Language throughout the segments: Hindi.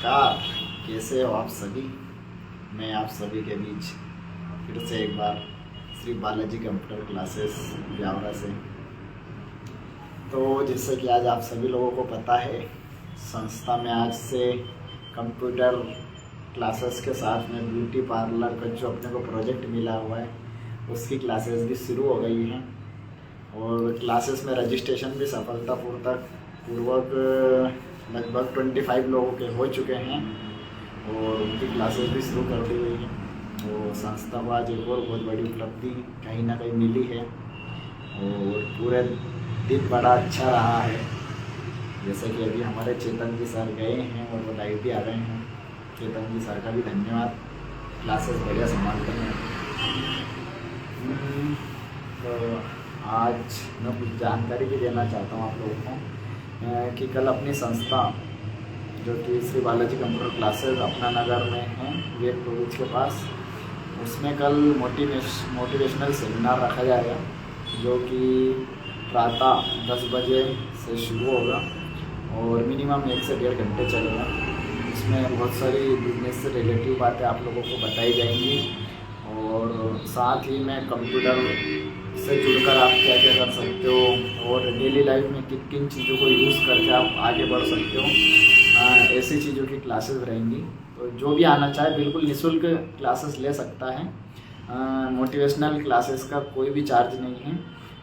नमस्कार। कैसे हो आप सभी। मैं आप सभी के बीच फिर से एक बार श्री बालाजी कंप्यूटर क्लासेस ब्यावरा से। तो जैसे कि आज आप सभी लोगों को पता है, संस्था में आज से कंप्यूटर क्लासेस के साथ में ब्यूटी पार्लर का जो अपने को प्रोजेक्ट मिला हुआ है उसकी क्लासेस भी शुरू हो गई हैं और क्लासेस में रजिस्ट्रेशन भी सफलतापूर्वक लगभग 25 लोगों के हो चुके हैं और उनकी क्लासेस भी शुरू कर दी गई हैं। तो संस्था को आज एक और बहुत बड़ी उपलब्धि कहीं ना कहीं मिली है और पूरे दिन बड़ा अच्छा रहा है। जैसे कि अभी हमारे चेतन जी सर गए हैं और वो लाइव भी आ रहे हैं। चेतन जी सर का भी धन्यवाद, क्लासेस बढ़िया संभालते हैं। तो आज मैं कुछ जानकारी भी देना चाहता हूँ आप लोगों को कि कल अपनी संस्था जो कि श्री बालाजी कंप्यूटर क्लासेस अपना नगर में है गेट कॉलेज के पास, उसमें कल मोटिवेशनल सेमिनार रखा जाएगा जो कि प्रातः 10 बजे से शुरू होगा और मिनिमम 1 से 1.5 घंटे चलेगा। इसमें बहुत सारी बिजनेस से रिलेटिव बातें आप लोगों को बताई जाएंगी और साथ ही में कंप्यूटर से जुड़कर आप क्या क्या कर सकते हो और डेली लाइफ में किन किन चीज़ों को यूज़ करके आप आगे बढ़ सकते हो, ऐसी चीज़ों की क्लासेस रहेंगी। तो जो भी आना चाहे बिल्कुल निःशुल्क क्लासेस ले सकता है। मोटिवेशनल क्लासेस का कोई भी चार्ज नहीं है।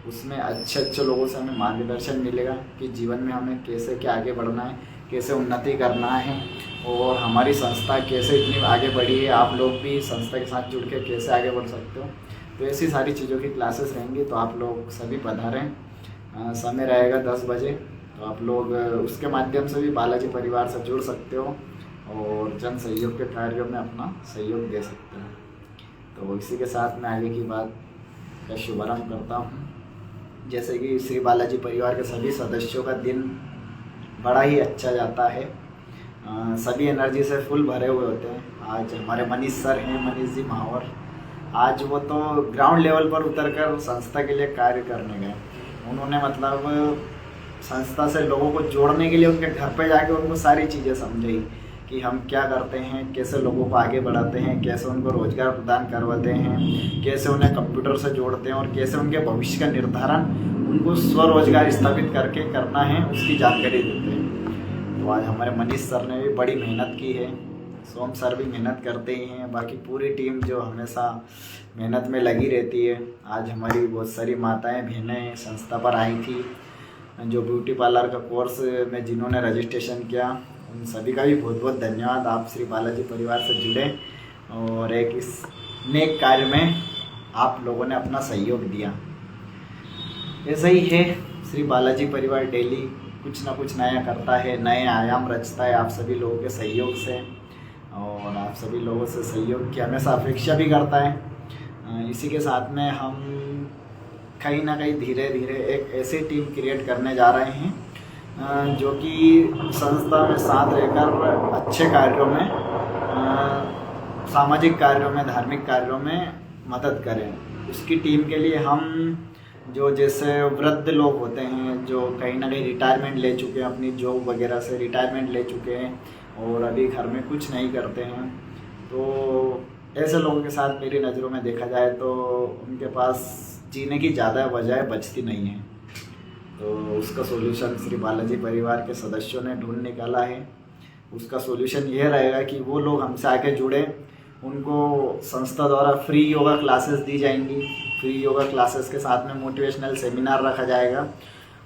उसमें अच्छे लोगों से हमें मार्गदर्शन मिलेगा कि जीवन में हमें कैसे क्या आगे बढ़ना है, कैसे उन्नति करना है और हमारी संस्था कैसे इतनी आगे बढ़ी है, आप लोग भी संस्था के साथ जुड़ के कैसे आगे बढ़ सकते हो। तो ऐसी सारी चीज़ों की क्लासेस रहेंगी। तो आप लोग सभी पधारें। समय रहेगा 10 बजे। तो आप लोग उसके माध्यम से भी बालाजी परिवार से जुड़ सकते हो और जन सहयोग के कार्यों में अपना सहयोग दे सकते हो। तो इसी के साथ मैं आगे की बात का शुभारंभ करता हूँ। जैसे कि श्री बालाजी परिवार के सभी सदस्यों का दिन बड़ा ही अच्छा जाता है। सभी एनर्जी से फुल भरे हुए होते हैं। आज हमारे मनीष सर हैं, मनीष जी महावर, आज वो तो ग्राउंड लेवल पर उतरकर संस्था के लिए कार्य करने गए। उन्होंने मतलब संस्था से लोगों को जोड़ने के लिए उनके घर पे जाके उनको सारी चीज़ें समझाई कि हम क्या करते हैं, कैसे लोगों को आगे बढ़ाते हैं, कैसे उनको रोजगार प्रदान करवाते हैं, कैसे उन्हें कंप्यूटर से जोड़ते हैं और कैसे उनके भविष्य का निर्धारण उनको स्वरोजगार स्थापित करके करना है, उसकी जानकारी देते हैं। तो आज हमारे मनीष सर ने भी बड़ी मेहनत की है। सोम सर भी मेहनत करते ही हैं। बाकी पूरी टीम जो हमेशा मेहनत में लगी रहती है। आज हमारी बहुत सारी माताएं बहनें संस्था पर आई थी जो ब्यूटी पार्लर का कोर्स में जिन्होंने रजिस्ट्रेशन किया, उन सभी का भी बहुत बहुत धन्यवाद। आप श्री बालाजी परिवार से जुड़े और एक इस नेक कार्य में आप लोगों ने अपना सहयोग दिया। ऐसा ही है, श्री बालाजी परिवार डेली कुछ ना कुछ नया करता है, नए आयाम रचता है आप सभी लोगों के सहयोग से और आप सभी लोगों से सहयोग की हमेशा अपेक्षा भी करता है। इसी के साथ में हम कहीं ना कहीं धीरे धीरे एक ऐसी टीम क्रिएट करने जा रहे हैं जो कि संस्था में साथ रहकर अच्छे कार्यों में, सामाजिक कार्यों में, धार्मिक कार्यों में मदद करें। उसकी टीम के लिए हम जो जैसे वृद्ध लोग होते हैं जो कहीं ना कहीं रिटायरमेंट ले चुके हैं, अपनी जॉब वगैरह से रिटायरमेंट ले चुके हैं और अभी घर में कुछ नहीं करते हैं, तो ऐसे लोगों के साथ मेरी नज़रों में देखा जाए तो उनके पास जीने की ज़्यादा वजह बचती नहीं है। तो उसका सॉल्यूशन श्री बालाजी परिवार के सदस्यों ने ढूंढ निकाला है। उसका सॉल्यूशन यह रहेगा कि वो लोग हमसे आके जुड़े, उनको संस्था द्वारा फ्री योगा क्लासेस दी जाएंगी। फ्री योगा क्लासेस के साथ में मोटिवेशनल सेमिनार रखा जाएगा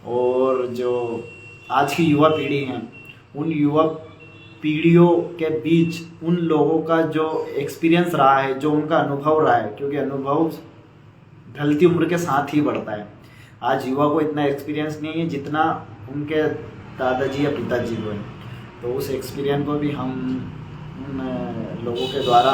और जो आज की युवा पीढ़ी है उन युवा पीढ़ियों के बीच उन लोगों का जो एक्सपीरियंस रहा है, जो उनका अनुभव रहा है, क्योंकि अनुभव ढलती उम्र के साथ ही बढ़ता है। आज युवा को इतना एक्सपीरियंस नहीं है जितना उनके दादाजी या पिताजी को है। तो उस एक्सपीरियंस को भी हम उन लोगों के द्वारा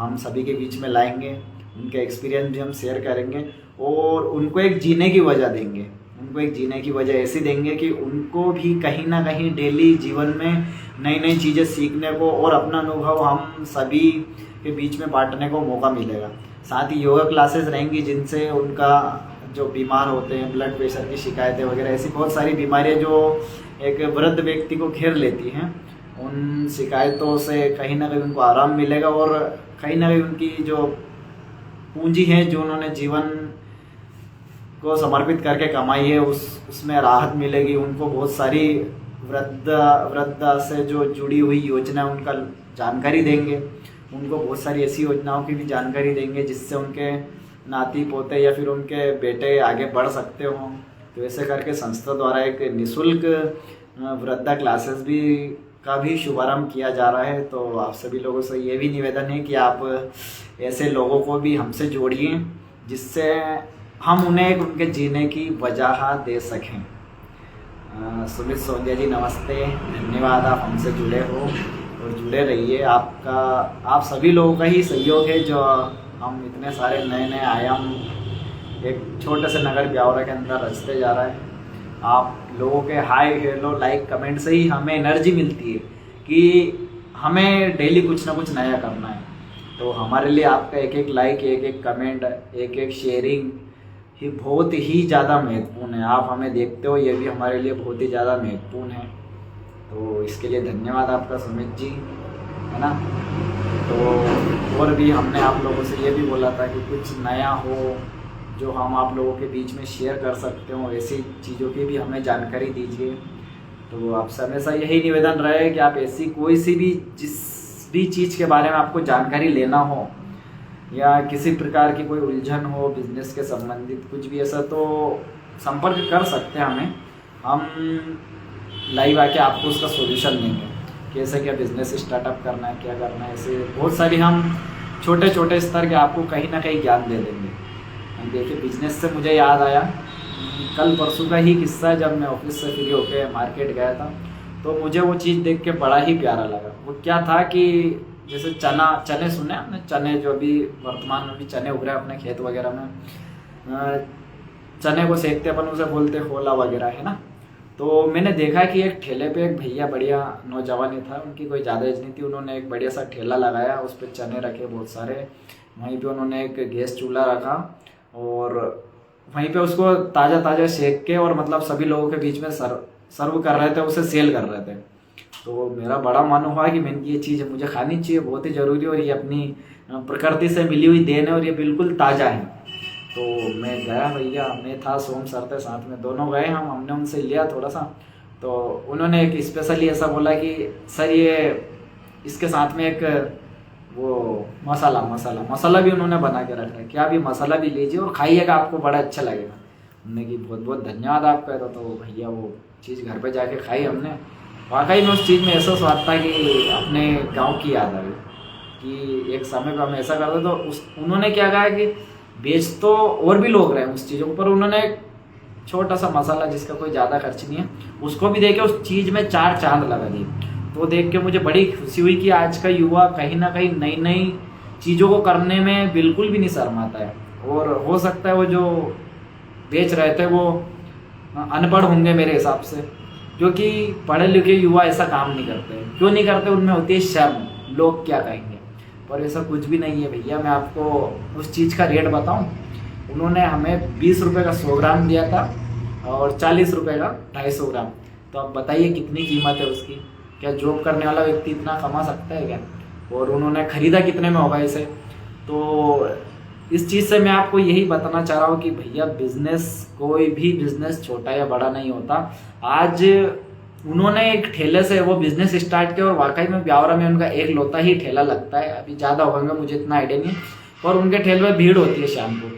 हम सभी के बीच में लाएंगे। उनके एक्सपीरियंस भी हम शेयर करेंगे और उनको एक जीने की वजह देंगे। उनको एक जीने की वजह ऐसी देंगे कि उनको भी कहीं ना कहीं डेली जीवन में नई नई चीज़ें सीखने को और अपना अनुभव हम सभी के बीच में बांटने को मौका मिलेगा। साथ ही योगा क्लासेस रहेंगी जिनसे उनका जो बीमार होते हैं, ब्लड प्रेशर की शिकायतें वगैरह, ऐसी बहुत सारी बीमारियां जो एक वृद्ध व्यक्ति को घेर लेती हैं, उन शिकायतों से कहीं ना कहीं उनको आराम मिलेगा और कहीं ना कहीं उनकी जो पूंजी है जो उन्होंने जीवन को समर्पित करके कमाई है उसमें राहत मिलेगी। उनको बहुत सारी वृद्धा से जो जुड़ी हुई योजना उनका जानकारी देंगे, उनको बहुत सारी ऐसी योजनाओं की भी जानकारी देंगे जिससे उनके नाती पोते या फिर उनके बेटे आगे बढ़ सकते हों। तो ऐसे करके संस्था द्वारा एक निःशुल्क वृद्धा क्लासेस भी का भी शुभारंभ किया जा रहा है। तो आप सभी लोगों से ये भी निवेदन है कि आप ऐसे लोगों को भी हमसे जोड़िए जिससे हम उन्हें एक उनके जीने की वजह दे सकें। सुमित सोंदिया जी नमस्ते, धन्यवाद आप हमसे जुड़े हो और जुड़े रहिए। आप सभी लोगों का ही सहयोग है जो हम इतने सारे नए नए आयाम एक छोटे से नगर ब्यावरा के अंदर रचते जा रहा है। आप लोगों के हाय हेलो लाइक कमेंट से ही हमें एनर्जी मिलती है कि हमें डेली कुछ ना कुछ नया करना है। तो हमारे लिए आपका एक एक लाइक, एक एक कमेंट, एक एक शेयरिंग ही बहुत ही ज़्यादा महत्वपूर्ण है। आप हमें देखते हो, ये भी हमारे लिए बहुत ही ज़्यादा महत्वपूर्ण है। तो इसके लिए धन्यवाद आपका सुमित जी, है ना। तो और भी हमने आप लोगों से ये भी बोला था कि कुछ नया हो जो हम आप लोगों के बीच में शेयर कर सकते हो, ऐसी चीज़ों की भी हमें जानकारी दीजिए। तो आपसे हमेशा यही निवेदन रहे कि आप ऐसी कोई सी भी जिस भी चीज़ के बारे में आपको जानकारी लेना हो या किसी प्रकार की कोई उलझन हो बिजनेस के संबंधित कुछ भी ऐसा, तो संपर्क कर सकते हैं हमें। हम लाइव आके आपको उसका सॉल्यूशन देंगे, कैसे क्या बिजनेस स्टार्टअप करना है, क्या करना है। ऐसे बहुत सारी हम छोटे छोटे स्तर के आपको कहीं ना कहीं ज्ञान दे देंगे। देखिए बिजनेस से मुझे याद आया, कल परसों का ही किस्सा है। जब मैं ऑफिस से फ्री होके मार्केट गया था तो मुझे वो चीज़ देख के बड़ा ही प्यारा लगा। वो क्या था कि जैसे चने सुने आपने, चने जो अभी वर्तमान में भी चने उग रहे हैं अपने खेत वगैरह में, चने को सेकते अपन उसे बोलते होला वगैरह, है ना। तो मैंने देखा कि एक ठेले पे एक भैया बढ़िया नौजवान ही था, उनकी कोई ज़्यादा एज नहीं थी। उन्होंने एक बढ़िया सा ठेला लगाया, उस पर चने रखे बहुत सारे। वहीं पे उन्होंने एक गैस चूल्हा रखा और वहीं पे उसको ताज़ा ताज़ा सेक के और मतलब सभी लोगों के बीच में सर्व कर रहे थे, उसे सेल कर रहे थे। तो मेरा बड़ा मन हुआ कि मैंने ये चीज़ मुझे खानी चाहिए, बहुत ही ज़रूरी, और ये अपनी प्रकृति से मिली हुई देन है और ये बिल्कुल ताज़ा है। तो मैं गया, भैया मैं था, सोम सर थे साथ में, दोनों गए हमने उनसे लिया थोड़ा सा। तो उन्होंने एक स्पेशली ऐसा बोला कि सर ये इसके साथ में एक वो मसाला भी उन्होंने बना के रखा है, क्या भी मसाला भी लीजिए और खाइएगा, आपको बड़ा अच्छा लगेगा। हमने कि बहुत बहुत धन्यवाद आपका। तो भैया वो चीज़ घर पे जाके खाई हमने, वाकई में उस चीज़ में ऐसा स्वाद था कि अपने गांव की याद आ गई कि एक समय पर हम ऐसा करते। तो उन्होंने क्या कहा कि बेच तो और भी लोग रहे हैं उस चीज़ों पर, उन्होंने एक छोटा सा मसाला जिसका कोई ज़्यादा खर्च नहीं है उसको भी देके उस चीज़ में 4 चांद लगा दिए। तो देख के मुझे बड़ी खुशी हुई कि आज का युवा कहीं ना कहीं नई नई चीज़ों को करने में बिल्कुल भी नहीं शर्माता है। और हो सकता है वो जो बेच रहे थे वो अनपढ़ होंगे मेरे हिसाब से, क्योंकि पढ़े लिखे युवा ऐसा काम नहीं करते। क्यों नहीं करते? उनमें होती है शर्म, लोग क्या कहेंगे। पर ऐसा कुछ भी नहीं है भैया। मैं आपको उस चीज़ का रेट बताऊं, उन्होंने हमें 20 रुपये का 100 ग्राम दिया था और 40 रुपये का 250 ग्राम। तो आप बताइए कितनी कीमत है उसकी। क्या जॉब करने वाला व्यक्ति इतना कमा सकता है क्या? और उन्होंने ख़रीदा कितने में होगा इसे? तो इस चीज़ से मैं आपको यही बताना चाह रहा हूँ कि भैया बिजनेस, कोई भी बिजनेस छोटा या बड़ा नहीं होता। आज उन्होंने एक ठेले से वो बिजनेस स्टार्ट किया और वाकई में ब्यावरा में उनका एक लौता ही ठेला लगता है। अभी ज़्यादा होगा मुझे इतना आइडिया नहीं है, और उनके ठेले में भीड़ होती है शाम को।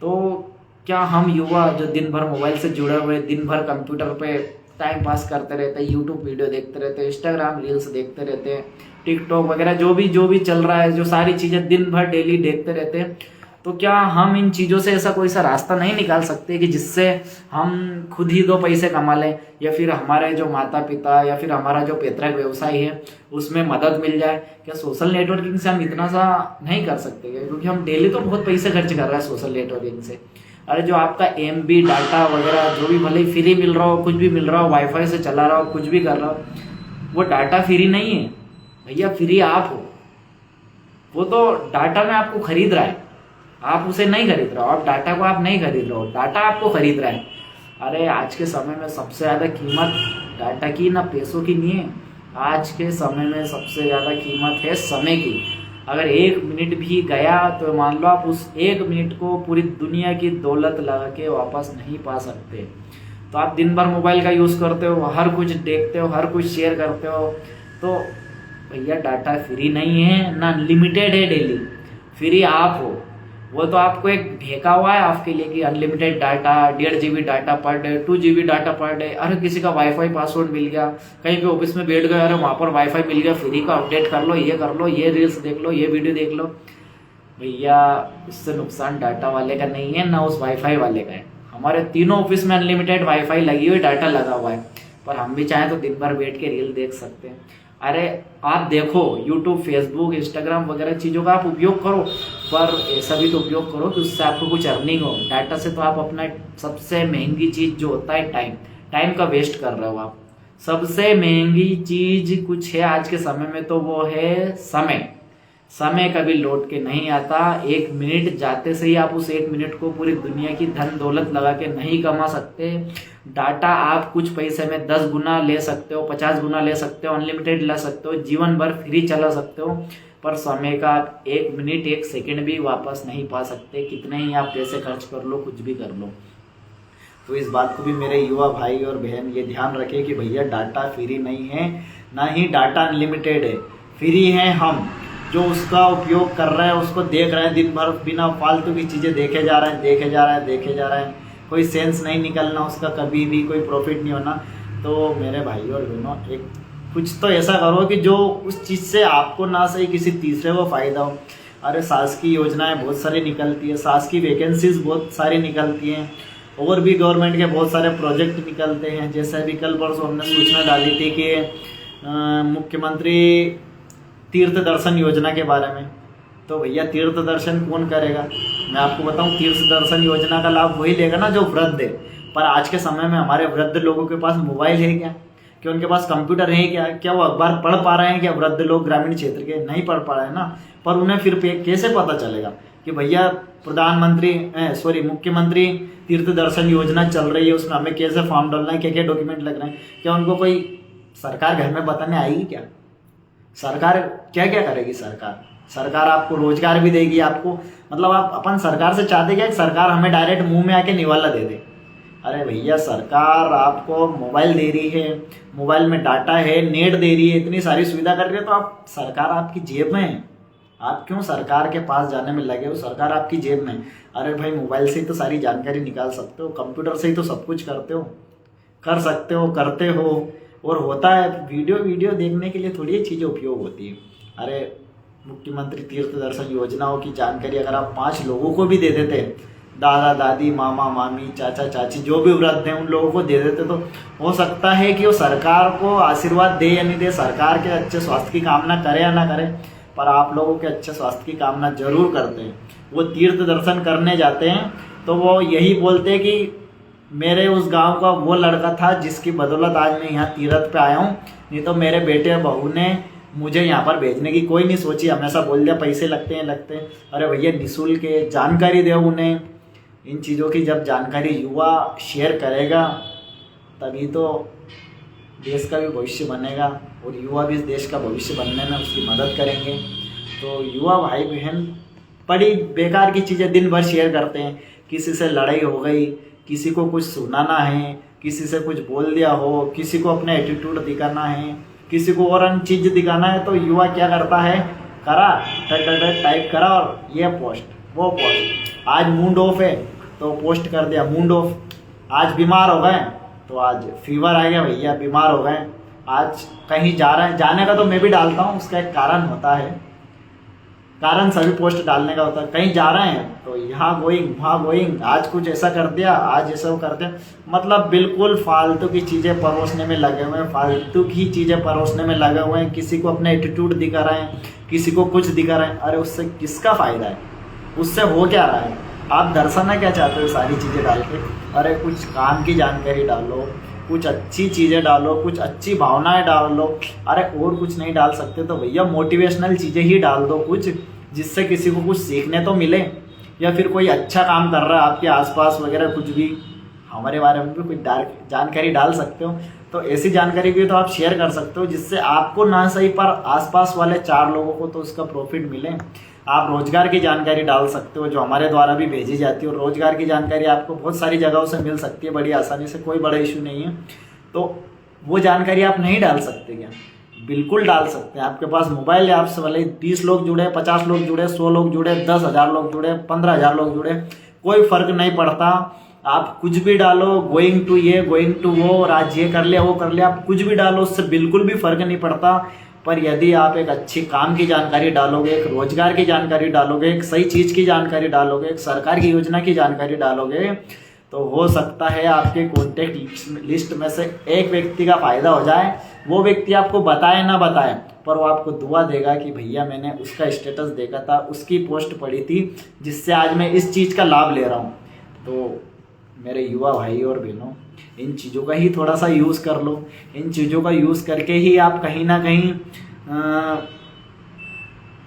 तो क्या हम युवा जो दिन भर मोबाइल से जुड़े हुए, दिन भर कंप्यूटर पे टाइम पास करते रहते हैं, यूट्यूब वीडियो देखते रहते हैं, इंस्टाग्राम रील्स देखते रहते हैं, टिकटॉक वगैरह जो भी चल रहा है, जो सारी चीज़ें दिन भर डेली देखते रहते हैं, तो क्या हम इन चीज़ों से ऐसा कोई सा रास्ता नहीं निकाल सकते कि जिससे हम खुद ही 2 पैसे कमा लें, या फिर हमारे जो माता पिता या फिर हमारा जो पैतृक व्यवसाय है उसमें मदद मिल जाए? क्या सोशल नेटवर्किंग से हम इतना सा नहीं कर सकते क्या? क्योंकि हम डेली तो बहुत पैसे खर्च कर रहे हैं सोशल नेटवर्किंग से। अरे जो आपका MB डाटा वगैरह जो भी भले फ्री मिल रहा हो, कुछ भी मिल रहा हो, वाईफाई से चला रहा हो, कुछ भी कर रहा हो, वो डाटा फ्री नहीं है भैया, फ्री आप हो। वो तो डाटा में आपको खरीद रहा है, आप उसे नहीं खरीद रहे हो। आप डाटा को आप नहीं खरीद रहे हो, डाटा आपको खरीद रहा है। अरे आज के समय में सबसे ज़्यादा कीमत डाटा की ना पैसों की नहीं है, आज के समय में सबसे ज़्यादा कीमत है समय की। अगर 1 मिनट भी गया तो मान लो आप उस 1 मिनट को पूरी दुनिया की दौलत लगा के वापस नहीं पा सकते। तो आप दिन भर मोबाइल का यूज़ करते हो, हर कुछ देखते हो, हर कुछ शेयर करते हो, तो भैया डाटा फ्री नहीं है ना अनलिमिटेड है डेली। फ्री आप हो, वो तो आपको एक फेंका हुआ है आपके लिए कि unlimited data, 1.5 GB data per day, 2 GB data per day. अरे किसी का वाईफाई पासवर्ड मिल गया, कहीं पे ऑफिस में बैठ गए, अरे वहाँ पर वाईफाई मिल गया फ्री का, अपडेट कर लो, ये कर लो, ये रील्स देख लो, ये वीडियो देख लो। भैया इससे नुकसान डाटा वाले का नहीं है ना उस वाईफाई वाले का है। हमारे तीनों ऑफिस में अनलिमिटेड वाईफाई लगी हुई, डाटा लगा हुआ है, पर हम भी चाहें तो दिन भर बैठ के रील देख सकते हैं। अरे आप देखो यूट्यूब, फेसबुक, इंस्टाग्राम वगैरह चीज़ों का आप उपयोग करो, पर ऐसा भी तो उपयोग करो कि उससे आपको कुछ अर्निंग हो। डाटा से तो आप अपना सबसे महंगी चीज़ जो होता है टाइम का वेस्ट कर रहे हो आप। सबसे महंगी चीज़ कुछ है आज के समय में तो वो है समय कभी लौट के नहीं आता। 1 मिनट जाते से ही आप उस 1 मिनट को पूरी दुनिया की धन दौलत लगा के नहीं कमा सकते। डाटा आप कुछ पैसे में 10 गुना ले सकते हो, 50 गुना ले सकते हो, अनलिमिटेड ले सकते हो, जीवन भर फ्री चला सकते हो, पर समय का 1 मिनट 1 सेकंड भी वापस नहीं पा सकते। कितने ही आप पैसे खर्च कर लो, कुछ भी कर लो। तो इस बात को भी मेरे युवा भाई और बहन ये ध्यान रखें कि भैया डाटा फ्री नहीं है, ना ही डाटा अनलिमिटेड है। फ्री है हम जो उसका उपयोग कर रहे हैं, उसको देख रहे हैं दिन भर, बिना फालतू की चीज़ें देखे जा रहे हैं। कोई सेंस नहीं निकलना उसका, कभी भी कोई प्रॉफिट नहीं होना। तो मेरे भाई और बहनों, एक कुछ तो ऐसा करो कि जो उस चीज़ से आपको ना सही किसी तीसरे को फ़ायदा हो। अरे शासकीय योजनाएं बहुत सारी निकलती है, शासकीय वैकेंसीज बहुत सारी निकलती हैं, और भी गवर्नमेंट के बहुत सारे प्रोजेक्ट निकलते हैं। जैसे अभी कल परसों हमने सूचना डाली थी कि मुख्यमंत्री तीर्थ दर्शन योजना के बारे में। तो भैया तीर्थ दर्शन कौन करेगा? मैं आपको बताऊं, तीर्थ दर्शन योजना का लाभ वही लेगा ना जो वृद्ध है। पर आज के समय में हमारे वृद्ध लोगों के पास मोबाइल है क्या? क्या उनके पास कंप्यूटर है क्या? क्या वो अखबार पढ़ पा रहे हैं क्या? वृद्ध लोग ग्रामीण क्षेत्र के नहीं पढ़ पा रहे हैं ना। पर उन्हें फिर कैसे पता चलेगा कि भैया मुख्यमंत्री तीर्थ दर्शन योजना चल रही है, उसमें हमें कैसे फॉर्म डालना है, क्या क्या डॉक्यूमेंट लग रहे हैं? क्या उनको कोई सरकार घर में बताने आएगी क्या? सरकार क्या क्या करेगी? सरकार आपको रोजगार भी देगी, आपको मतलब आप अपन सरकार से चाहते क्या? सरकार हमें डायरेक्ट मुंह में आके निवाला दे दे। अरे भैया सरकार आपको मोबाइल दे रही है, मोबाइल में डाटा है, नेट दे रही है, इतनी सारी सुविधा कर रही है, तो आप सरकार आपकी जेब में है। आप क्यों सरकार के पास जाने में लगे हो? सरकार आपकी जेब में। अरे भाई मोबाइल से ही तो सारी जानकारी निकाल सकते हो, कंप्यूटर से ही तो सब कुछ कर सकते हो, करते हो। और होता है वीडियो देखने के लिए थोड़ी ये चीज़ें उपयोग होती है। अरे मुख्यमंत्री तीर्थ दर्शन योजनाओं की जानकारी अगर आप 5 लोगों को भी दे देते, दादा दादी, मामा मामी, चाचा चाची, जो भी वृद्ध हैं उन लोगों को दे देते, तो हो सकता है कि वो सरकार को आशीर्वाद दे या नहीं दे, सरकार के अच्छे स्वास्थ्य की कामना करे या ना करे, पर आप लोगों के अच्छे स्वास्थ्य की कामना जरूर करते हैं। वो तीर्थ दर्शन करने जाते हैं तो वो यही बोलते हैं कि मेरे उस गांव का वो लड़का था जिसकी बदौलत आज मैं यहाँ तीर्थ पे आया हूँ, नहीं तो मेरे बेटे बहू ने मुझे यहाँ पर भेजने की कोई नहीं सोची, हमेशा बोल दिया पैसे लगते हैं। अरे भैया निःशुल्क है, जानकारी दो उन्हें इन चीज़ों की। जब जानकारी युवा शेयर करेगा तभी तो देश का भी भविष्य बनेगा, और युवा भी इस देश का भविष्य बनने में उसकी मदद करेंगे। तो युवा भाई बहन बड़ी बेकार की चीज़ें दिन भर शेयर करते हैं। किसी से लड़ाई हो गई, किसी को कुछ सुनाना है, किसी से कुछ बोल दिया हो, किसी को अपने एटीट्यूड दिखाना है, किसी को और अन्य चीज़ दिखाना है, तो युवा क्या करता है, टाइप करा और ये पोस्ट वो पोस्ट। आज मूड ऑफ है तो पोस्ट कर दिया मूड ऑफ। आज बीमार हो गए तो आज फीवर आ गया भैया, बीमार हो गए। आज कहीं जा रहे हैं, जाने का तो मैं भी डालता हूँ, उसका एक कारण होता है, कारण सभी पोस्ट डालने का होता है। कहीं जा रहे हैं तो यहाँ गोइंग वहाँ गोइंग, आज कुछ ऐसा कर दिया, आज ऐसा कर दिया, मतलब बिल्कुल फालतू की चीज़ें परोसने में लगे हुए हैं, किसी को अपने एटीट्यूड दिखा रहे हैं, किसी को कुछ दिखा रहे हैं। अरे उससे किसका फ़ायदा है? उससे हो क्या रहा है? आप दर्शाना क्या चाहते हो सारी चीज़ें डाल के? अरे कुछ काम की जानकारी डालो, कुछ अच्छी चीज़ें डालो, कुछ अच्छी भावनाएं डाल लो। अरे और कुछ नहीं डाल सकते तो भैया मोटिवेशनल चीज़ें ही डाल दो, कुछ जिससे किसी को कुछ सीखने तो मिले, या फिर कोई अच्छा काम कर रहा है आपके आसपास वगैरह, कुछ भी हमारे बारे में भी कुछ जानकारी डाल सकते हो। तो ऐसी जानकारी भी तो आप शेयर कर सकते हो जिससे आपको ना सही पर आसपास वाले 4 लोगों को तो उसका प्रॉफिट मिले। आप रोजगार की जानकारी डाल सकते हो जो हमारे द्वारा भी भेजी जाती है, और रोजगार की जानकारी आपको बहुत सारी जगहों से मिल सकती है बड़ी आसानी से, कोई बड़ा इशू नहीं है। तो वो जानकारी आप नहीं डाल सकते क्या? बिल्कुल डाल सकते हैं। आपके पास मोबाइल है, आपसे भले 30 लोग जुड़े, 50 लोग जुड़े, 100 लोग जुड़े, 10,000 लोग जुड़े, 15,000 लोग जुड़े, कोई फर्क नहीं पड़ता। आप कुछ भी डालो, गोइंग टू ये, गोइंग टू वो, और आज ये कर लिया वो कर लिया, आप कुछ भी डालो, उससे बिल्कुल भी फर्क नहीं पड़ता। पर यदि आप एक अच्छी काम की जानकारी डालोगे, एक रोजगार की जानकारी डालोगे, एक सही चीज की जानकारी डालोगे, एक सरकार की योजना की जानकारी डालोगे, तो हो सकता है आपके कॉन्टेक्ट लिस्ट में से एक व्यक्ति का फायदा हो जाए। वो व्यक्ति आपको बताए ना बताए, पर वो आपको दुआ देगा कि भैया मैंने उसका स्टेटस देखा था, उसकी पोस्ट पढ़ी थी, जिससे आज मैं इस चीज़ का लाभ ले रहा हूँ। तो मेरे युवा भाई और बहनों, इन चीज़ों का ही थोड़ा सा यूज़ कर लो। इन चीज़ों का यूज़ करके ही आप कहीं ना कहीं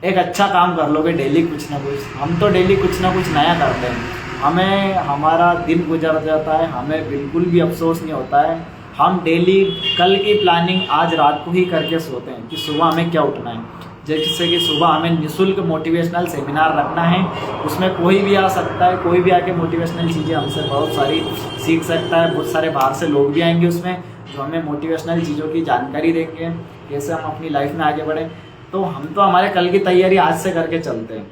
एक अच्छा काम कर लोगे। डेली कुछ ना कुछ, हम तो डेली कुछ ना कुछ नया करते हैं, हमें हमारा दिन गुजर जाता है, हमें बिल्कुल भी अफसोस नहीं होता है। हम डेली कल की प्लानिंग आज रात को ही करके सोते हैं कि सुबह हमें क्या उठना है। जैसे कि सुबह हमें निःशुल्क मोटिवेशनल सेमिनार रखना है, उसमें कोई भी आ सकता है, कोई भी आके मोटिवेशनल चीज़ें हमसे बहुत सारी सीख सकता है। बहुत सारे बाहर से लोग भी आएंगे उसमें, जो हमें मोटिवेशनल चीज़ों की जानकारी देंगे, कैसे हम अपनी लाइफ में आगे बढ़ें। तो हम तो हमारे कल की तैयारी आज से करके चलते हैं,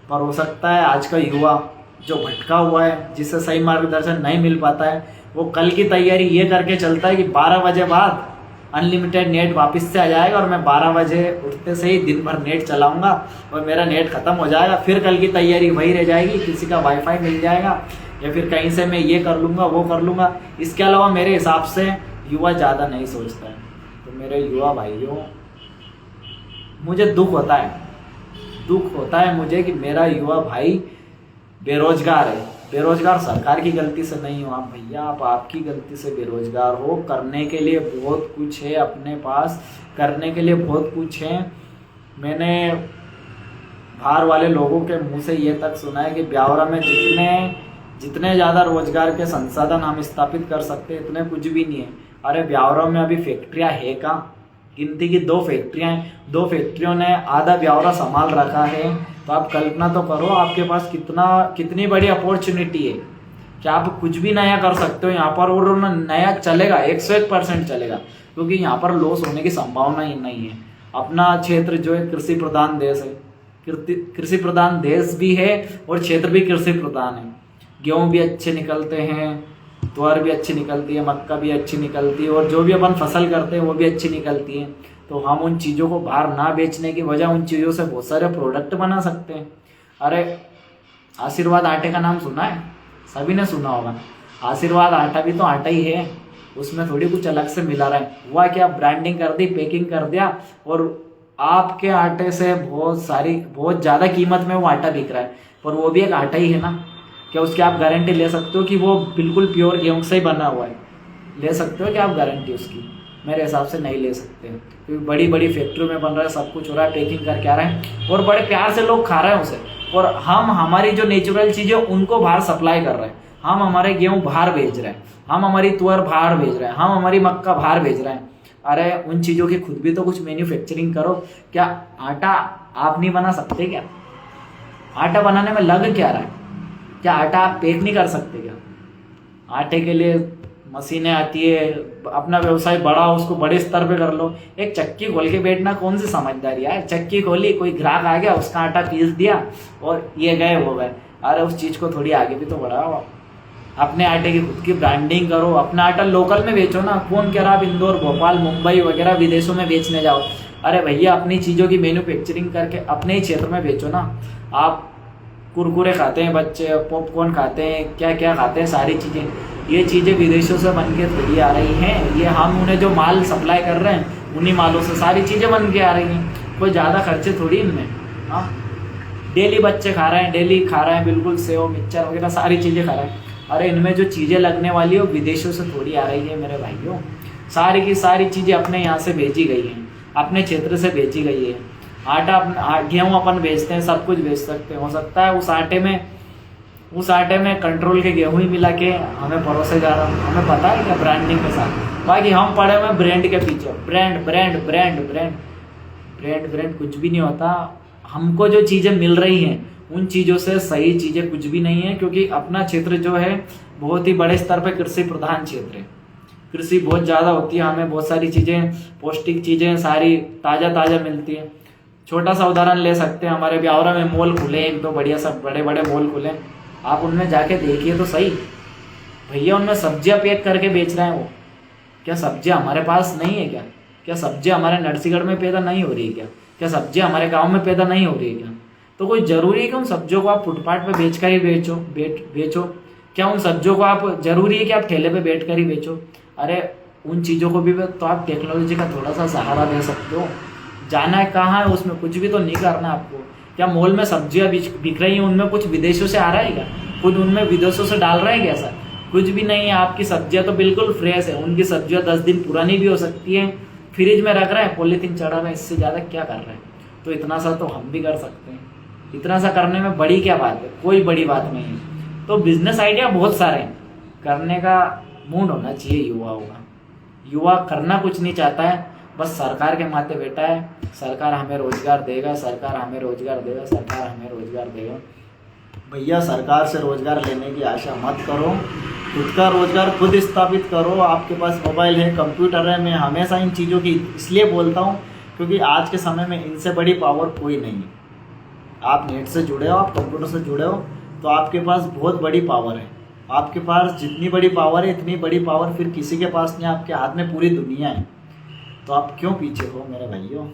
पर हो सकता है आज का युवा जो भटका हुआ है, जिसे सही मार्गदर्शन नहीं मिल पाता है, वो कल की तैयारी ये करके चलता है कि 12 बजे बाद अनलिमिटेड नेट वापस से आ जाएगा और मैं 12 बजे उठते से ही दिन भर नेट चलाऊंगा और मेरा नेट खत्म हो जाएगा। फिर कल की तैयारी वही रह जाएगी, किसी का वाईफाई मिल जाएगा या फिर कहीं से मैं ये कर लूँगा वो कर लूँगा। इसके अलावा मेरे हिसाब से युवा ज़्यादा नहीं सोचता है। तो मेरे युवा भाइयों, मुझे दुख होता है मुझे कि मेरा युवा भाई बेरोजगार है। बेरोजगार सरकार की गलती से नहीं हो आप भैया, आप आपकी गलती से बेरोजगार हो। करने के लिए बहुत कुछ है अपने पास, करने के लिए बहुत कुछ है। मैंने बाहर वाले लोगों के मुंह से ये तक सुना है कि ब्यावरा में जितने ज़्यादा रोजगार के संसाधन हम स्थापित कर सकते हैं, इतने कुछ भी नहीं है। अरे ब्यावरा में अभी फैक्ट्रियाँ है कहाँ? गिनती की 2 फैक्ट्रियाँ हैं, 2 फैक्ट्रियों ने आधा ब्यावरा संभाल रखा है। तो आप कल्पना तो करो आपके पास कितनी बड़ी अपॉर्चुनिटी है कि आप कुछ भी नया कर सकते हो यहाँ पर, और नया चलेगा, 101% चलेगा, क्योंकि यहाँ पर लॉस होने की संभावना ही नहीं है। अपना क्षेत्र जो है कृषि प्रधान देश है, कृषि प्रधान देश भी है और क्षेत्र भी कृषि प्रधान है। गेहूँ भी अच्छे निकलते हैं, ज्वार भी अच्छी निकलती है, मक्का भी अच्छी निकलती है, और जो भी अपन फसल करते हैं वो भी अच्छी निकलती है। तो हम उन चीज़ों को बाहर ना बेचने की वजह उन चीज़ों से बहुत सारे प्रोडक्ट बना सकते हैं। अरे आशीर्वाद आटे का नाम सुना है? सभी ने सुना होगा। आशीर्वाद आटा भी तो आटा ही है, उसमें थोड़ी कुछ अलग से मिला रहा है। हुआ क्या, ब्रांडिंग कर दी, पैकिंग कर दिया, और आपके आटे से बहुत ज़्यादा कीमत में वो आटा बिक रहा है, पर वो भी एक आटा ही है ना। क्या उसकी आप गारंटी ले सकते हो कि वो बिल्कुल प्योर गेहूं से ही बना हुआ है? ले सकते हो क्या आप गारंटी उसकी? मेरे हिसाब से नहीं ले सकते, क्योंकि बड़ी बड़ी फैक्ट्रियों में बन रहा है, सब कुछ हो रहा है, पैकिंग करके आ रहे हैं और बड़े प्यार से लोग खा रहे हैं उसे। और हम हमारी जो नेचुरल चीज़ें उनको बाहर सप्लाई कर रहे हैं। हम हमारे गेहूँ बाहर भेज रहे हैं, हम हमारी तुअर बाहर भेज रहे हैं, हम हमारी मक्का बाहर भेज रहे हैं। अरे उन चीज़ों की खुद भी तो कुछ मैन्युफैक्चरिंग करो। क्या आटा आप नहीं बना सकते क्या? आटा बनाने में लग क्या रहा है? क्या आटा आप पैक नहीं कर सकते क्या? आटे के लिए मशीनें आती है, अपना व्यवसाय बड़ा उसको बड़े स्तर पे कर लो। एक चक्की खोल के बैठना कौन सी समझदारी है? चक्की खोली, कोई ग्राहक आ गया, उसका आटा पीस दिया और ये गए वो गए। अरे उस चीज़ को थोड़ी आगे भी तो बढ़ाओ। अपने आटे की खुद की ब्रांडिंग करो, अपना आटा लोकल में बेचो ना। कौन कह रहा आप इंदौर, भोपाल, मुंबई वगैरह विदेशों में बेचने जाओ? अरे भैया अपनी चीज़ों की मैन्युफैक्चरिंग करके अपने ही क्षेत्र में बेचो ना। आप कुरकुरे खाते हैं बच्चे, पॉपकॉर्न खाते हैं, क्या क्या खाते हैं, सारी चीज़ें, ये चीज़ें विदेशों से बन के थोड़ी आ रही हैं। ये हम उन्हें जो माल सप्लाई कर रहे हैं उन्हीं मालों से सारी चीज़ें बन के आ रही हैं। कोई ज़्यादा खर्चे थोड़ी इनमें। हाँ, डेली बच्चे खा रहे हैं, डेली खा रहे हैं, बिल्कुल सेव मिक्सचर वगैरह सारी चीज़ें खा रहे हैं। अरे इनमें जो चीज़ें लगने वाली है वो विदेशों से थोड़ी आ रही है मेरे भाइयों। सारी की सारी चीज़ें अपने यहाँ से भेजी गई हैं, अपने क्षेत्र से भेजी गई है। आटा गेहूँ अपन बेचते हैं, सब कुछ बेच सकते हैं। हो सकता है उस आटे में कंट्रोल के गेहूँ ही मिला के हमें परोसे जा रहा है। हमें पता है क्या ब्रांडिंग के साथ बाकी हम पड़े हुए ब्रांड के पीछे, brand brand brand brand brand brand कुछ भी नहीं होता। हमको जो चीज़ें मिल रही हैं उन चीज़ों से सही चीज़ें कुछ भी नहीं है, क्योंकि अपना क्षेत्र जो है बहुत ही बड़े स्तर पर कृषि प्रधान क्षेत्र है। कृषि बहुत ज़्यादा होती है, हमें बहुत सारी चीज़ें, पौष्टिक चीज़ें सारी ताज़ा ताज़ा मिलती हैं। छोटा सा उदाहरण ले सकते हैं, हमारे ब्यावरा में मॉल खुले, एक दो बढ़िया सब बड़े बड़े मॉल खुले, आप उनमें जाके देखिए तो सही भैया, उनमें सब्जियां पैक करके बेच रहे हैं वो। क्या सब्जियां हमारे पास नहीं है क्या? क्या सब्जियां हमारे नरसिंहगढ़ में पैदा नहीं हो रही है क्या? क्या सब्जियां हमारे गांव में पैदा नहीं हो रही है क्या? तो कोई ज़रूरी है कि उन सब्जियों को आप फुटपाथ पे बेच कर ही बेचो? क्या उन सब्जियों को आप ज़रूरी है कि आप ठेले पे बैठ कर ही बेचो? अरे उन चीज़ों को भी तो आप टेक्नोलॉजी का थोड़ा सा सहारा दे सकते हो। जाना है कहाँ है, उसमें कुछ भी तो नहीं करना आपको। क्या मॉल में सब्जियां बिक रही हैं, उनमें कुछ विदेशों से आ रहा है क्या? खुद उनमें विदेशों से डाल रहे हैं क्या? ऐसा कुछ भी नहीं है। आपकी सब्जियां तो बिल्कुल फ्रेश है, उनकी सब्जियां 10 दिन पुरानी भी हो सकती हैं, फ्रिज में रख रहे हैं, पॉलीथीन चढ़ा रहे हैं, इससे ज़्यादा क्या कर रहे हैं? तो इतना सा तो हम भी कर सकते हैं। इतना सा करने में बड़ी क्या बात है? कोई बड़ी बात नहीं है। तो बिजनेस आइडिया बहुत सारे हैं, करने का मूड होना चाहिए युवाओं का। युवा करना कुछ नहीं चाहता है, बस सरकार के माथे बैठा है, सरकार हमें रोजगार देगा, सरकार हमें रोजगार देगा, सरकार हमें रोजगार देगा। भैया सरकार से रोजगार लेने की आशा मत करो, खुद का रोजगार खुद स्थापित करो। आपके पास मोबाइल है, कंप्यूटर है। मैं हमेशा इन चीज़ों की इसलिए बोलता हूँ क्योंकि आज के समय में इनसे बड़ी पावर कोई नहीं है। आप नेट से जुड़े हो, आप कंप्यूटर से जुड़े हो, तो आपके पास बहुत बड़ी पावर है। आपके पास जितनी बड़ी पावर है, इतनी बड़ी पावर फिर किसी के पास नहीं। आपके हाथ में पूरी दुनिया है, तो आप क्यों पीछे हो मेरे भाइयों?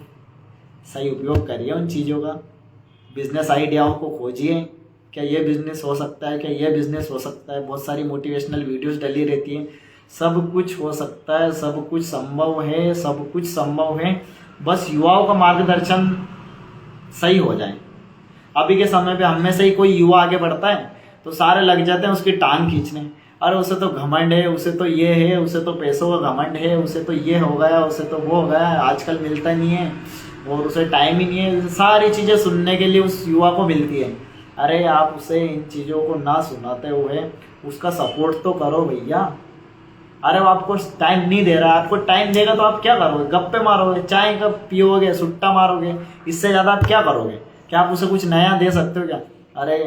सही उपयोग करिए उन चीज़ों का। बिजनेस आइडियाओं को खोजिए, क्या ये बिज़नेस हो सकता है, क्या ये बिज़नेस हो सकता है। बहुत सारी मोटिवेशनल वीडियोस डली रहती हैं। सब कुछ हो सकता है, सब कुछ संभव है, सब कुछ संभव है। बस युवाओं का मार्गदर्शन सही हो जाए। अभी के समय पे हम में से ही कोई युवा आगे बढ़ता है तो सारे लग जाते हैं उसकी टांग खींचने। अरे उसे तो घमंड है, उसे तो ये है, उसे तो पैसों का घमंड है, उसे तो ये हो गया, उसे तो वो हो गया, आजकल मिलता नहीं है और उसे टाइम ही नहीं है। सारी चीज़ें सुनने के लिए उस युवा को मिलती है। अरे आप उसे इन चीज़ों को ना सुनाते हुए उसका सपोर्ट तो करो भैया। अरे वो आपको टाइम नहीं दे रहा है, आपको टाइम देगा तो आप क्या करोगे? गप्पे मारोगे, चाय कप पियोगे, सुट्टा मारोगे, इससे ज़्यादा आप क्या करोगे? क्या आप उसे कुछ नया दे सकते हो क्या? अरे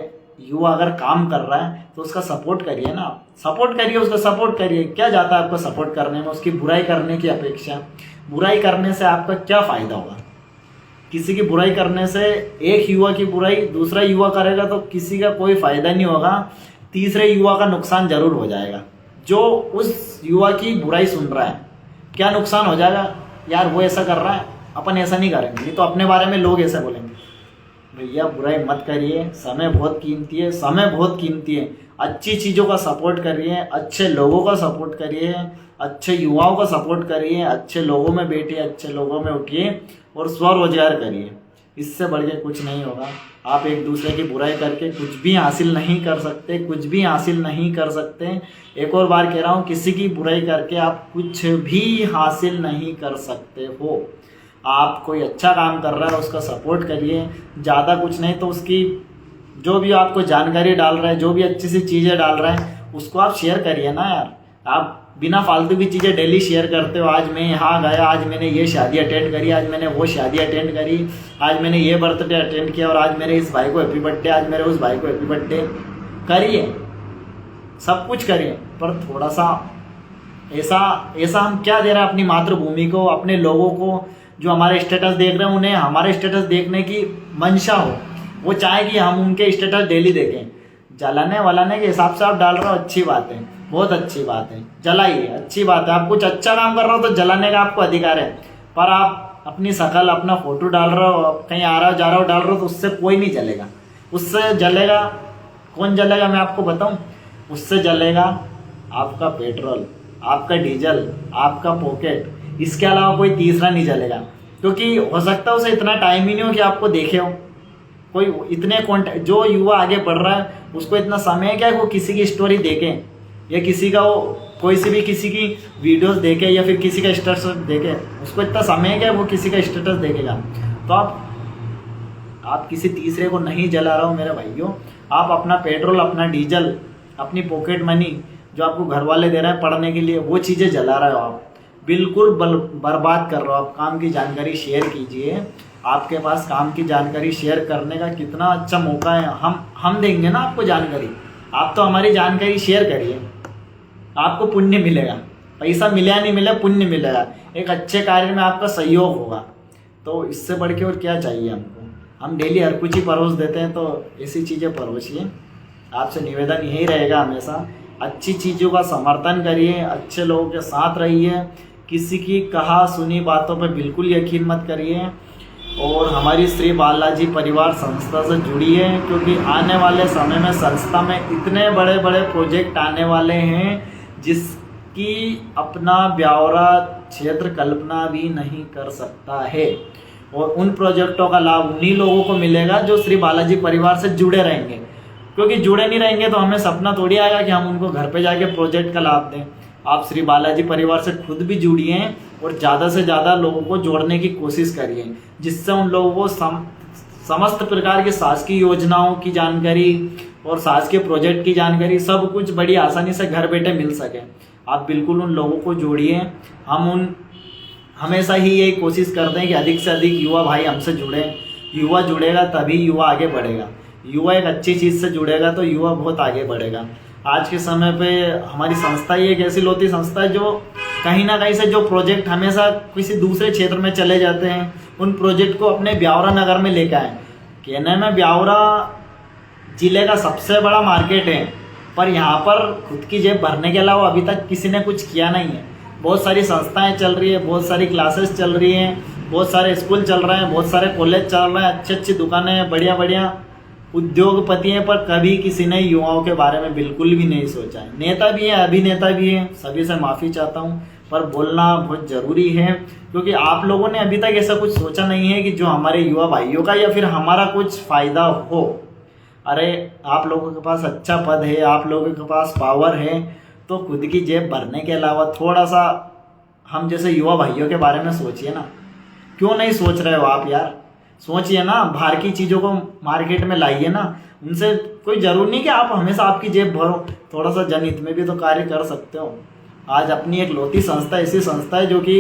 युवा अगर काम कर रहा है तो उसका सपोर्ट करिए ना, सपोर्ट करिए, उसका सपोर्ट करिए। क्या जाता है आपको सपोर्ट करने में उसकी बुराई करने की अपेक्षा? बुराई करने से आपका क्या फ़ायदा होगा? किसी की बुराई करने से, एक युवा की बुराई दूसरा युवा करेगा तो किसी का कोई फ़ायदा नहीं होगा, तीसरे युवा का नुकसान जरूर हो जाएगा। जो उस युवा की बुराई सुन रहा है, क्या नुकसान हो जाएगा? यार वो ऐसा कर रहा है, अपन ऐसा नहीं करेंगे, नहीं तो अपने बारे में लोग ऐसा बोलेंगे। भैया बुराई मत करिए, समय बहुत कीमती है, समय बहुत कीमती है। अच्छी चीज़ों का सपोर्ट करिए, अच्छे लोगों का सपोर्ट करिए, अच्छे युवाओं का सपोर्ट करिए, अच्छे लोगों में बैठिए, अच्छे लोगों में उठिए और स्वरोजगार करिए। इससे बढ़ के कुछ नहीं होगा। आप एक दूसरे की बुराई करके कुछ भी हासिल नहीं कर सकते, कुछ भी हासिल नहीं कर सकते। एक और बार कह रहा हूँ, किसी की बुराई करके आप कुछ भी हासिल नहीं कर सकते हो। आप कोई अच्छा काम कर रहा है उसका सपोर्ट करिए, ज़्यादा कुछ नहीं तो उसकी जो भी आपको जानकारी डाल रहा है, जो भी अच्छी सी चीज़ें डाल रहा है उसको आप शेयर करिए ना यार। आप बिना फालतू की चीज़ें डेली शेयर करते हो। आज मैं यहाँ गया, आज मैंने ये शादी अटेंड करी, आज मैंने वो शादी अटेंड करी, आज मैंने ये बर्थडे अटेंड किया और आज मेरे इस भाई को हैप्पी बर्थडे, आज मेरे उस भाई को हैप्पी बर्थडे। करिए, सब कुछ करिए, पर थोड़ा सा ऐसा हम क्या दे रहे हैं अपनी मातृभूमि को, अपने लोगों को जो हमारे स्टेटस देख रहे हैं, उन्हें हमारे स्टेटस देखने की मंशा हो, वो चाहे कि हम उनके स्टेटस डेली देखें। जलाने वलाने के हिसाब से आप डाल रहे हो, अच्छी बात है, बहुत अच्छी बात है, जलाइए, अच्छी बात है। आप कुछ अच्छा काम कर रहे हो तो जलाने का आपको अधिकार है, पर आप अपनी शकल, अपना फोटो डाल रहे हो, कहीं आ रहा हो जा रहा हो डाल रहे हो, तो उससे कोई नहीं जलेगा। उससे जलेगा कौन जलेगा मैं आपको बताऊं? उससे जलेगा आपका पेट्रोल, आपका डीजल, आपका पॉकेट। इसके अलावा कोई तीसरा नहीं जलेगा, क्योंकि हो सकता है उसे इतना टाइम ही नहीं हो कि आपको देखे हो। कोई इतने जो युवा आगे बढ़ रहा है उसको इतना समय है क्या वो किसी की स्टोरी देखे या किसी का वो कोई सी भी किसी की वीडियोस देखे या फिर किसी का स्टेटस देखे? उसको इतना समय है क्या वो किसी का स्टेटस देखेगा? तो आप किसी तीसरे को नहीं जला रहे हो मेरे भाइयों। आप अपना पेट्रोल, अपना डीजल, अपनी पॉकेट मनी जो आपको घर वाले दे रहे हैं पढ़ने के लिए, वो चीज़ें जला रहे हो आप। बिल्कुल बर्बाद कर रहे हो आप। काम की जानकारी शेयर कीजिए, आपके पास काम की जानकारी शेयर करने का कितना अच्छा मौका है। हम देंगे ना आपको जानकारी, आप तो हमारी जानकारी शेयर करिए, आपको पुण्य मिलेगा। पैसा मिले या नहीं मिले, पुण्य मिलेगा, एक अच्छे कार्य में आपका सहयोग होगा। तो इससे बढ़ के और क्या चाहिए हमको। हम डेली हर कुछ ही परोस देते हैं, तो ऐसी चीज़ें परोसिए। आपसे निवेदन यही रहेगा हमेशा, अच्छी चीज़ों का समर्थन करिए, अच्छे लोगों के साथ रहिए, किसी की कहा सुनी बातों पर बिल्कुल यकीन मत करिए। और हमारी श्री बालाजी परिवार संस्था से जुड़िए, क्योंकि आने वाले समय में संस्था में इतने बड़े बड़े प्रोजेक्ट आने वाले हैं जिसकी अपना ब्यौरा क्षेत्र कल्पना भी नहीं कर सकता है। और उन प्रोजेक्टों का लाभ उन्हीं लोगों को मिलेगा जो श्री बालाजी परिवार से जुड़े रहेंगे, क्योंकि जुड़े नहीं रहेंगे तो हमें सपना थोड़ी आएगा कि हम उनको घर पे जाके प्रोजेक्ट का लाभ दें। आप श्री बालाजी परिवार से खुद भी जुड़िए और ज़्यादा से ज़्यादा लोगों को जोड़ने की कोशिश करिए, जिससे उन लोगों को समस्त प्रकार की शासकीय योजनाओं की जानकारी और शासकीय प्रोजेक्ट की जानकारी सब कुछ बड़ी आसानी से घर बैठे मिल सके। आप बिल्कुल उन लोगों को जोड़िए। हम हमेशा ही यही कोशिश करते हैं कि अधिक से अधिक युवा भाई हमसे जुड़े। युवा जुड़ेगा तभी युवा आगे बढ़ेगा, युवा एक अच्छी चीज़ से जुड़ेगा तो युवा बहुत आगे बढ़ेगा। आज के समय पे हमारी संस्था ही एक ऐसी लोती संस्था है जो कहीं ना कहीं से जो प्रोजेक्ट हमेशा किसी दूसरे क्षेत्र में चले जाते हैं, उन प्रोजेक्ट को अपने ब्यावरा नगर में लेकर आए। कहने में ब्यावरा जिले का सबसे बड़ा मार्केट है, पर यहाँ पर खुद की जेब भरने के अलावा अभी तक किसी ने कुछ किया नहीं है। बहुत सारी संस्थाएं चल रही है, बहुत सारी क्लासेस चल रही हैं, बहुत सारे स्कूल चल रहे हैं, बहुत सारे कॉलेज चल रहे हैं, अच्छी अच्छी दुकानें हैं, बढ़िया बढ़िया उद्योगपति हैं, पर कभी किसी ने युवाओं के बारे में बिल्कुल भी नहीं सोचा है। नेता भी हैं, अभिनेता भी हैं, सभी से माफ़ी चाहता हूँ, पर बोलना बहुत ज़रूरी है, क्योंकि आप लोगों ने अभी तक ऐसा कुछ सोचा नहीं है कि जो हमारे युवा भाइयों का या फिर हमारा कुछ फ़ायदा हो। अरे आप लोगों के पास अच्छा पद है, आप लोगों के पास पावर है, तो खुद की जेब भरने के अलावा थोड़ा सा हम जैसे युवा भाइयों के बारे में सोचिए ना। क्यों नहीं सोच रहे हो आप यार? सोचिए ना, बाहर की चीज़ों को मार्केट में लाइए ना। उनसे कोई ज़रूर नहीं कि आप हमेशा आपकी जेब भरो, थोड़ा सा जनहित में भी तो कार्य कर सकते हो। आज अपनी एक लौती संस्था ऐसी संस्था है जो कि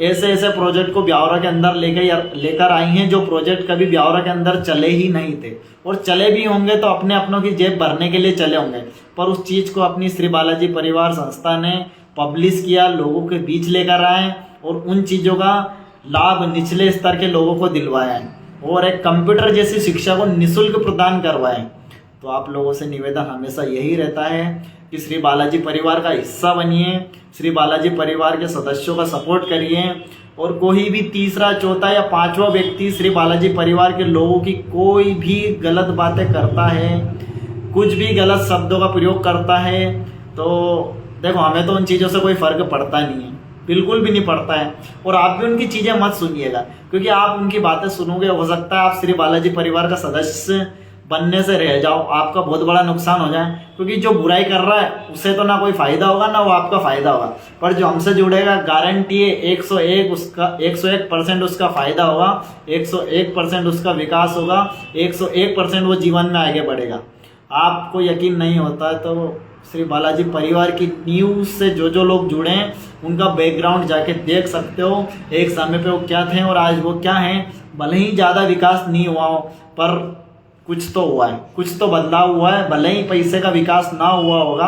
ऐसे ऐसे प्रोजेक्ट को ब्यावरा के अंदर लेकर आई हैं जो प्रोजेक्ट कभी ब्यावरा के अंदर चले ही नहीं थे, और चले भी होंगे तो अपने अपनों की जेब भरने के लिए चले होंगे, पर उस चीज़ को अपनी श्री बालाजी परिवार संस्था ने पब्लिश किया, लोगों के बीच लेकर आए और उन चीज़ों का लाभ निचले स्तर के लोगों को दिलवाया है, और एक कंप्यूटर जैसी शिक्षा को निःशुल्क प्रदान करवाएं। तो आप लोगों से निवेदन हमेशा यही रहता है कि श्री बालाजी परिवार का हिस्सा बनिए, श्री बालाजी परिवार के सदस्यों का सपोर्ट करिए, और कोई भी तीसरा चौथा या पांचवा व्यक्ति श्री बालाजी परिवार के लोगों की कोई भी गलत बातें करता है, कुछ भी गलत शब्दों का प्रयोग करता है, तो देखो हमें तो उन चीज़ों से कोई फर्क पड़ता नहीं है, बिल्कुल भी नहीं पड़ता है। और आप भी उनकी चीज़ें मत सुनिएगा, क्योंकि आप उनकी बातें सुनोगे, हो सकता है आप श्री बालाजी परिवार का सदस्य बनने से रह जाओ, आपका बहुत बड़ा नुकसान हो जाए, क्योंकि जो बुराई कर रहा है उससे तो ना कोई फ़ायदा होगा ना वो आपका फ़ायदा होगा, पर जो हमसे जुड़ेगा गारंटी है 101% उसका फ़ायदा होगा, 101% उसका विकास होगा, 101% वो जीवन में आगे बढ़ेगा। आपको यकीन नहीं होता तो श्री बालाजी परिवार की न्यूज़ से जो लोग जुड़े हैं उनका बैकग्राउंड जाके देख सकते हो, एक समय पे वो क्या थे और आज वो क्या हैं। भले ही ज़्यादा विकास नहीं हुआ हो, पर कुछ तो हुआ है, कुछ तो बदलाव हुआ है। भले ही पैसे का विकास ना हुआ होगा,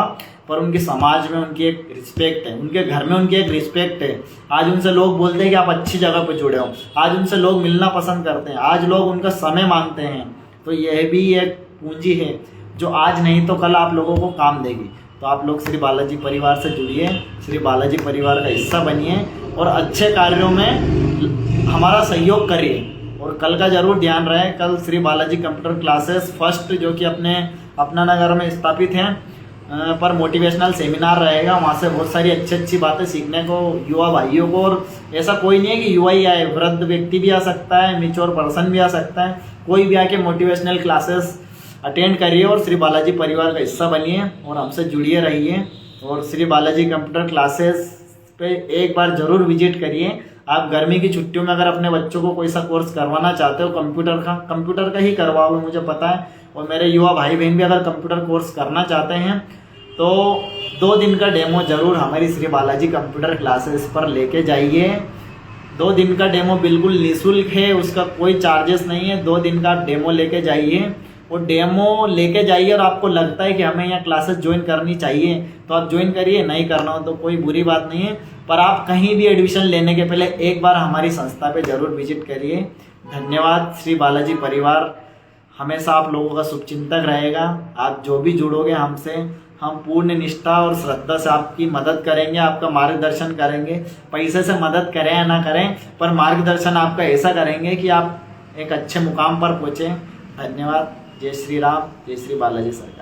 पर उनके समाज में उनकी एक रिस्पेक्ट है, उनके घर में उनकी एक रिस्पेक्ट है। आज उनसे लोग बोलते हैं कि आप अच्छी जगह पर जुड़े हो, आज उनसे लोग मिलना पसंद करते हैं, आज लोग उनका समय मांगते हैं। तो यह भी एक पूंजी है जो आज नहीं तो कल आप लोगों को काम देगी। तो आप लोग श्री बालाजी परिवार से जुड़िए, श्री बालाजी परिवार का हिस्सा बनिए और अच्छे कार्यों में हमारा सहयोग करिए। और कल का जरूर ध्यान रहे, कल Shri Balaji computer classes first जो कि अपना नगर में स्थापित हैं पर मोटिवेशनल सेमिनार रहेगा। वहाँ से बहुत सारी अच्छी बातें सीखने को युवा भाइयों को, और ऐसा कोई नहीं है कि युवा ही आए, वृद्ध व्यक्ति भी आ सकता है, मैच्योर पर्सन भी आ सकता है, कोई भी आके मोटिवेशनल क्लासेस अटेंड करिए और श्री बालाजी परिवार का हिस्सा बनिए और हमसे जुड़िए रहिए। और श्री बालाजी कंप्यूटर क्लासेस पे एक बार ज़रूर विजिट करिए। आप गर्मी की छुट्टियों में अगर अपने बच्चों को कोई सा कोर्स करवाना चाहते हो कंप्यूटर का ही करवाओगे, मुझे पता है। और मेरे युवा भाई बहन भी अगर कंप्यूटर कोर्स करना चाहते हैं तो 2 दिन का डेमो ज़रूर हमारी श्री बालाजी कंप्यूटर क्लासेस पर लेके जाइए। 2 दिन का डेमो बिल्कुल निःशुल्क है, उसका कोई चार्जेस नहीं है। 2 दिन का डेमो लेके जाइए, वो डेमो लेके जाइए और आपको लगता है कि हमें यहाँ क्लासेस ज्वाइन करनी चाहिए तो आप ज्वाइन करिए, नहीं करना हो तो कोई बुरी बात नहीं है। पर आप कहीं भी एडमिशन लेने के पहले एक बार हमारी संस्था पे ज़रूर विजिट करिए। धन्यवाद। श्री बालाजी परिवार हमेशा आप लोगों का शुभचिंतक रहेगा। आप जो भी जुड़ोगे हमसे, हम पूर्ण निष्ठा और श्रद्धा से आपकी मदद करेंगे, आपका मार्गदर्शन करेंगे। पैसे से मदद करें या ना करें, पर मार्गदर्शन आपका ऐसा करेंगे कि आप एक अच्छे मुकाम पर पहुँचें। धन्यवाद। जय श्री राम, जय श्री बालाजी सरकार।